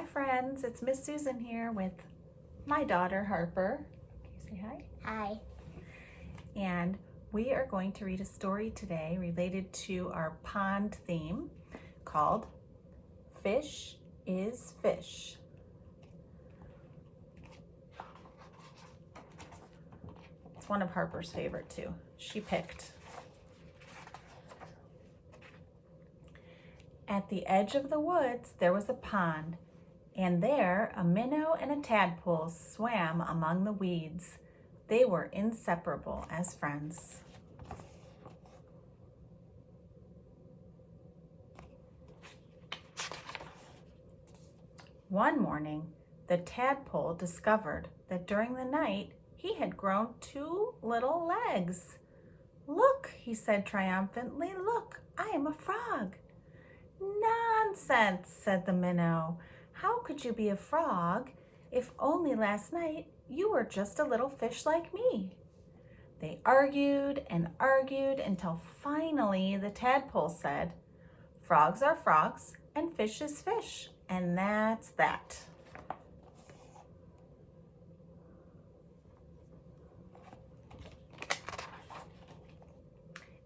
Hi friends, it's Miss Susan here with my daughter Harper. Can you say hi? Hi. And we are going to read a story today related to our pond theme called Fish is Fish. It's one of Harper's favorite too. She picked. At the edge of the woods there was a pond, and there a minnow and a tadpole swam among the weeds. They were inseparable as friends. One morning, the tadpole discovered that during the night he had grown 2 little legs. "Look," he said triumphantly, "look, I am a frog." "Nonsense," said the minnow. "How could you be a frog if only last night you were just a little fish like me?" They argued and argued until finally the tadpole said, "Frogs are frogs and fish is fish, and that's that."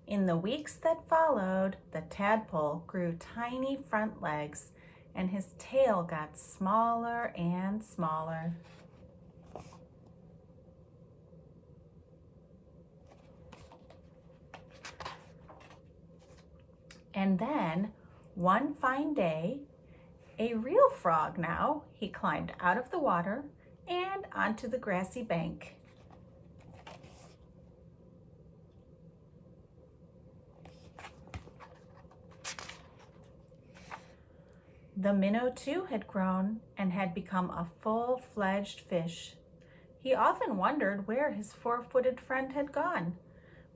In the weeks that followed, the tadpole grew tiny front legs, and his tail got smaller and smaller. And then, one fine day, a real frog now, he climbed out of the water and onto the grassy bank. The minnow too had grown and had become a full-fledged fish. He often wondered where his 4-footed friend had gone,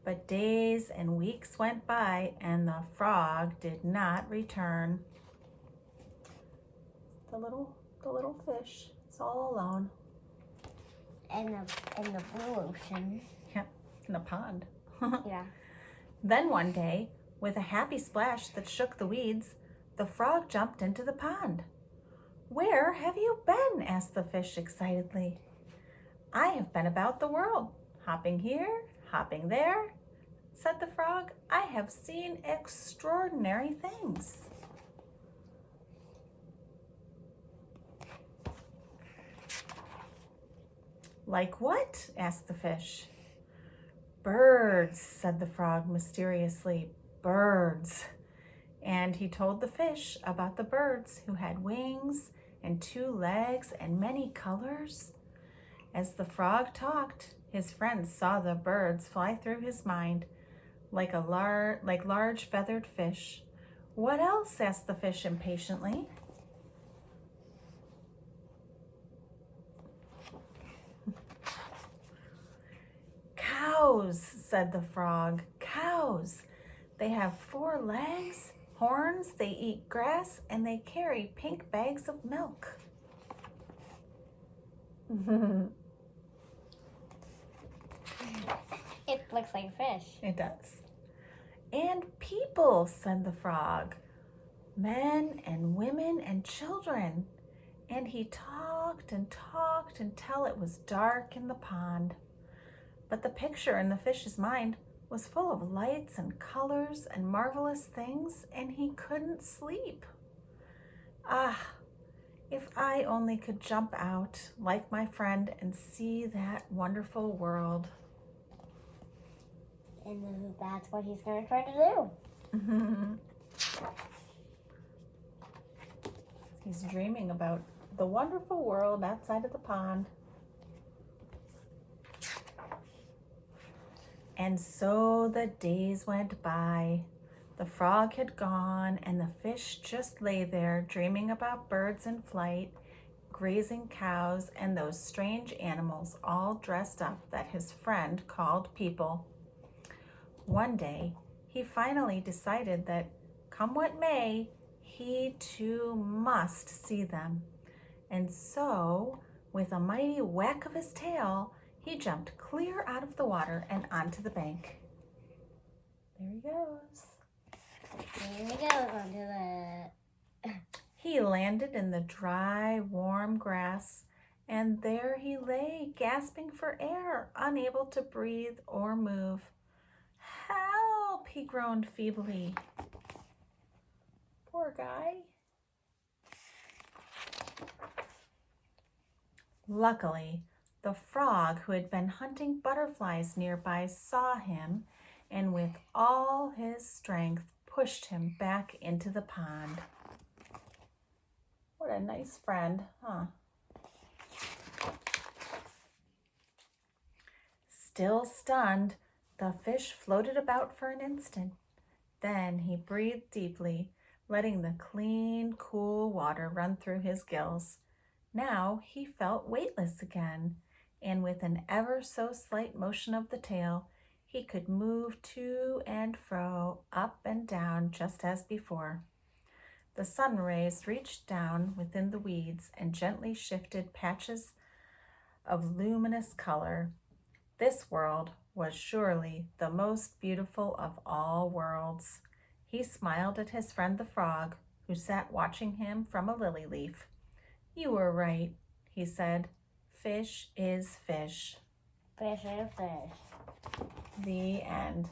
but days and weeks went by and the frog did not return. The little fish is all alone. In the blue ocean. Yep, in the pond. Yeah. Then one day, with a happy splash that shook the weeds, the frog jumped into the pond. "Where have you been?" asked the fish excitedly. "I have been about the world, hopping here, hopping there," said the frog. "I have seen extraordinary things." "Like what?" asked the fish. "Birds," said the frog mysteriously. "Birds." And he told the fish about the birds who had wings and 2 legs and many colors. As the frog talked, his friends saw the birds fly through his mind like large feathered fish. "What else?" asked the fish impatiently. "Cows," said the frog. "Cows. They have 4 legs, horns, they eat grass, and they carry pink bags of milk." It looks like a fish. It does. "And people," said the frog. "Men and women and children." And he talked and talked until it was dark in the pond. But the picture in the fish's mind was full of lights and colors and marvelous things, and he couldn't sleep. "Ah, if I only could jump out like my friend and see that wonderful world." And that's what he's going to try to do. He's dreaming about the wonderful world outside of the pond. And so the days went by. The frog had gone, and the fish just lay there dreaming about birds in flight, grazing cows, and those strange animals all dressed up that his friend called people. One day, he finally decided that, come what may, he too must see them. And so, with a mighty whack of his tail, he jumped clear out of the water and onto the bank. There he goes. Here he goes onto the... He He landed in the dry, warm grass, and there he lay, gasping for air, unable to breathe or move. Help! He groaned feebly. Poor guy. Luckily, the frog who had been hunting butterflies nearby saw him and with all his strength pushed him back into the pond. What a nice friend, huh? Still stunned, the fish floated about for an instant. Then he breathed deeply, letting the clean, cool water run through his gills. Now he felt weightless again, and with an ever so slight motion of the tail, he could move to and fro, up and down, just as before. The sun rays reached down within the weeds and gently shifted patches of luminous color. This world was surely the most beautiful of all worlds. He smiled at his friend the frog, who sat watching him from a lily leaf. You were right, he said. Fish is fish. Fish is fish. The end.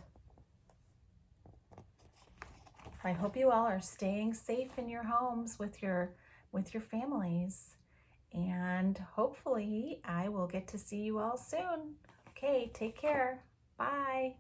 I hope you all are staying safe in your homes with your families. And hopefully I will get to see you all soon. Okay, take care. Bye.